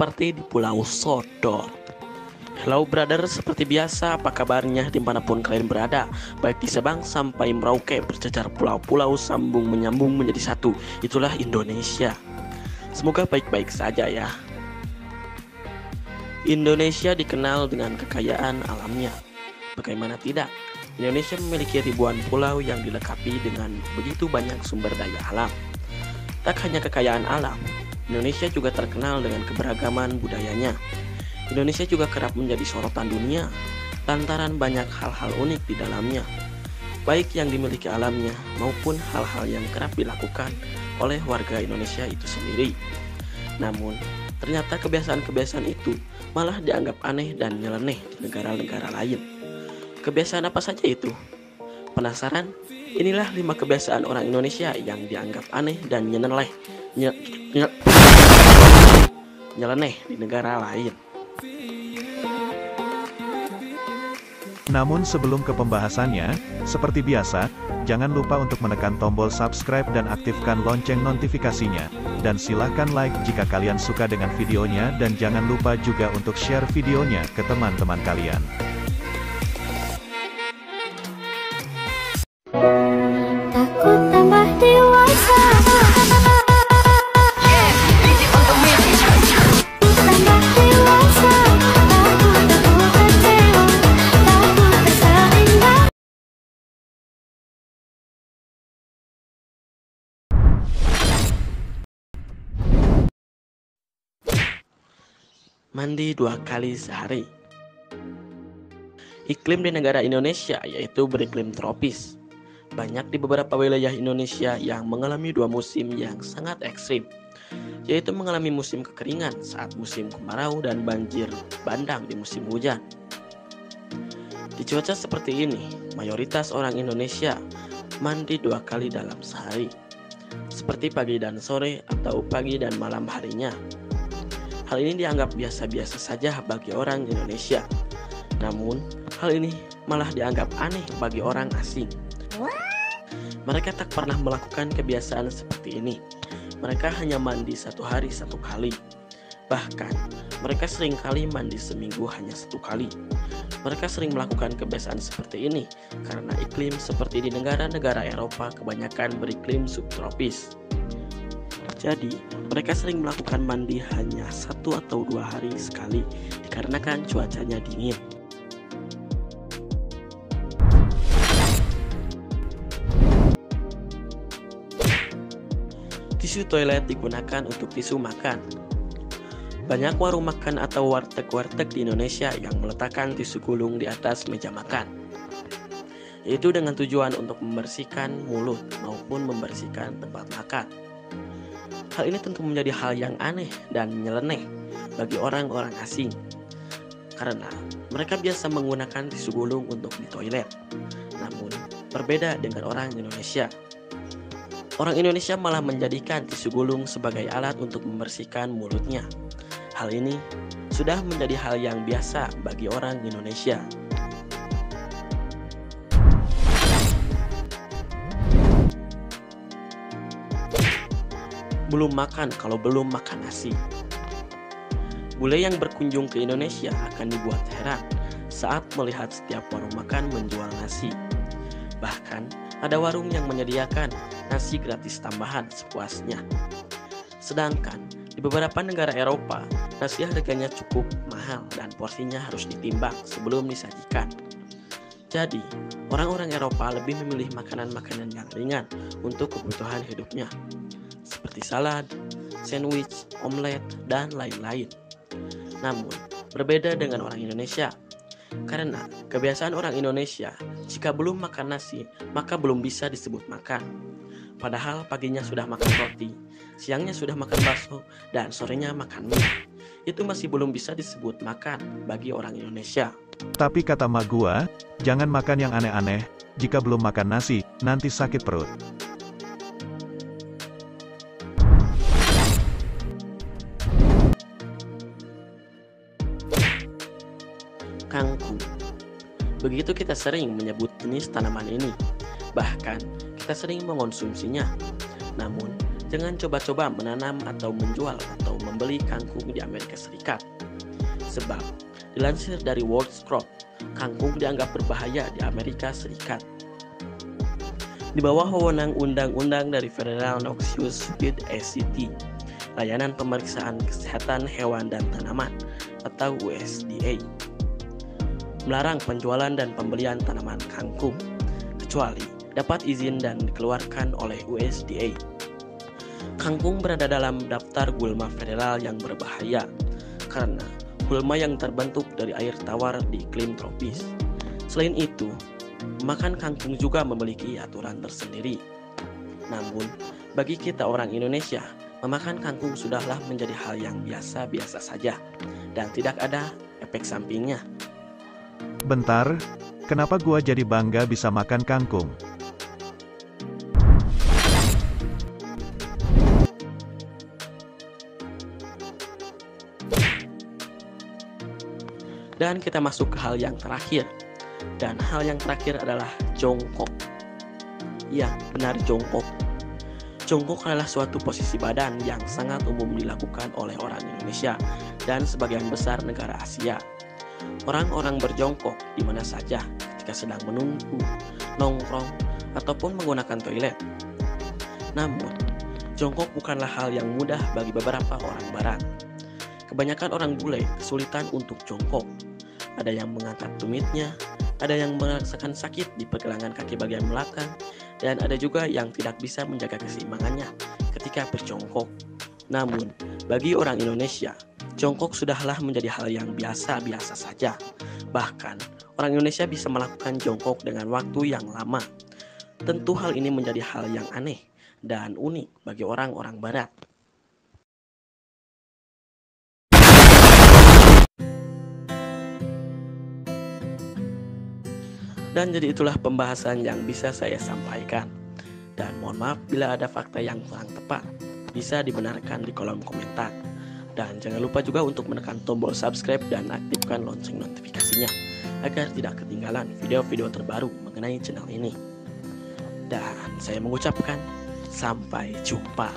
seperti di Pulau Sodor. Hello brother, seperti biasa apa kabarnya dimanapun kalian berada, baik di Sabang sampai Merauke, bercecar pulau-pulau sambung menyambung menjadi satu. Itulah Indonesia. Semoga baik-baik saja ya. Indonesia dikenal dengan kekayaan alamnya. Bagaimana tidak? Indonesia memiliki ribuan pulau yang dilengkapi dengan begitu banyak sumber daya alam. Tak hanya kekayaan alam, Indonesia juga terkenal dengan keberagaman budayanya. Indonesia juga kerap menjadi sorotan dunia lantaran banyak hal-hal unik di dalamnya, baik yang dimiliki alamnya maupun hal-hal yang kerap dilakukan oleh warga Indonesia itu sendiri. Namun, ternyata kebiasaan-kebiasaan itu malah dianggap aneh dan nyeleneh di negara-negara lain. Kebiasaan apa saja itu? Penasaran? Inilah 5 kebiasaan orang Indonesia yang dianggap aneh dan nyeleneh di negara lain. Namun sebelum ke pembahasannya, seperti biasa, jangan lupa untuk menekan tombol subscribe dan aktifkan lonceng notifikasinya. Dan silahkan like jika kalian suka dengan videonya dan jangan lupa juga untuk share videonya ke teman-teman kalian. Takut tambah dewasa. Mandi 2 kali sehari. Iklim di negara Indonesia yaitu beriklim tropis. Banyak di beberapa wilayah Indonesia yang mengalami 2 musim yang sangat ekstrim, yaitu mengalami musim kekeringan saat musim kemarau dan banjir bandang di musim hujan. Di cuaca seperti ini, mayoritas orang Indonesia mandi 2 kali dalam sehari, seperti pagi dan sore atau pagi dan malam harinya. Hal ini dianggap biasa-biasa saja bagi orang Indonesia. Namun, hal ini malah dianggap aneh bagi orang asing. Mereka tak pernah melakukan kebiasaan seperti ini. Mereka hanya mandi 1 hari 1 kali. Bahkan, mereka sering kali mandi seminggu hanya 1 kali. Mereka sering melakukan kebiasaan seperti ini karena iklim seperti di negara-negara Eropa kebanyakan beriklim subtropis. Jadi, mereka sering melakukan mandi hanya 1 atau 2 hari sekali dikarenakan cuacanya dingin. Tisu toilet digunakan untuk tisu makan. Banyak warung makan atau warteg-warteg di Indonesia yang meletakkan tisu gulung di atas meja makan, yaitu dengan tujuan untuk membersihkan mulut maupun membersihkan tempat makan. Hal ini tentu menjadi hal yang aneh dan nyeleneh bagi orang-orang asing, karena mereka biasa menggunakan tisu gulung untuk di toilet. Namun, berbeda dengan orang Indonesia. Orang Indonesia malah menjadikan tisu gulung sebagai alat untuk membersihkan mulutnya. Hal ini sudah menjadi hal yang biasa bagi orang Indonesia. Belum makan kalau belum makan nasi. Bule yang berkunjung ke Indonesia akan dibuat heran saat melihat setiap warung makan menjual nasi. Bahkan ada warung yang menyediakan nasi gratis tambahan sepuasnya. Sedangkan di beberapa negara Eropa, nasi harganya cukup mahal dan porsinya harus ditimbang sebelum disajikan. Jadi, orang-orang Eropa lebih memilih makanan-makanan yang ringan untuk kebutuhan hidupnya, seperti salad, sandwich, omelet, dan lain-lain. Namun, berbeda dengan orang Indonesia, karena kebiasaan orang Indonesia, jika belum makan nasi, maka belum bisa disebut makan. Padahal paginya sudah makan roti, siangnya sudah makan bakso, dan sorenya makan mie. Itu masih belum bisa disebut makan bagi orang Indonesia. Tapi kata mak gua, jangan makan yang aneh-aneh, jika belum makan nasi, nanti sakit perut. Kangkung. Begitu kita sering menyebut jenis tanaman ini, bahkan kita sering mengonsumsinya. Namun, Jangan coba-coba menanam atau menjual atau membeli kangkung di Amerika Serikat. Sebab, dilansir dari World Crop, kangkung dianggap berbahaya di Amerika Serikat. Di bawah wewenang undang-undang dari Federal Noxious Weed ACT, Layanan Pemeriksaan Kesehatan Hewan dan Tanaman atau USDA, melarang penjualan dan pembelian tanaman kangkung, kecuali dapat izin dan dikeluarkan oleh USDA. Kangkung berada dalam daftar gulma federal yang berbahaya karena gulma yang terbentuk dari air tawar di iklim tropis. Selain itu, memakan kangkung juga memiliki aturan tersendiri. Namun, bagi kita orang Indonesia, memakan kangkung sudahlah menjadi hal yang biasa-biasa saja dan tidak ada efek sampingnya. Bentar, kenapa gua jadi bangga bisa makan kangkung? Dan kita masuk ke hal yang terakhir. Dan hal yang terakhir adalah jongkok. Ya, benar, jongkok. Jongkok adalah suatu posisi badan yang sangat umum dilakukan oleh orang Indonesia dan sebagian besar negara Asia. Orang-orang berjongkok di mana saja ketika sedang menunggu, nongkrong, ataupun menggunakan toilet. Namun, jongkok bukanlah hal yang mudah bagi beberapa orang barat. Kebanyakan orang bule kesulitan untuk jongkok. Ada yang mengangkat tumitnya, ada yang merasakan sakit di pergelangan kaki bagian belakang, dan ada juga yang tidak bisa menjaga keseimbangannya ketika berjongkok. Namun, bagi orang Indonesia, jongkok sudahlah menjadi hal yang biasa-biasa saja. Bahkan, orang Indonesia bisa melakukan jongkok dengan waktu yang lama. Tentu hal ini menjadi hal yang aneh dan unik bagi orang-orang barat. Dan jadi itulah pembahasan yang bisa saya sampaikan. Dan mohon maaf bila ada fakta yang kurang tepat, bisa dibenarkan di kolom komentar. Dan jangan lupa juga untuk menekan tombol subscribe dan aktifkan lonceng notifikasinya agar tidak ketinggalan video-video terbaru mengenai channel ini. Dan saya mengucapkan sampai jumpa.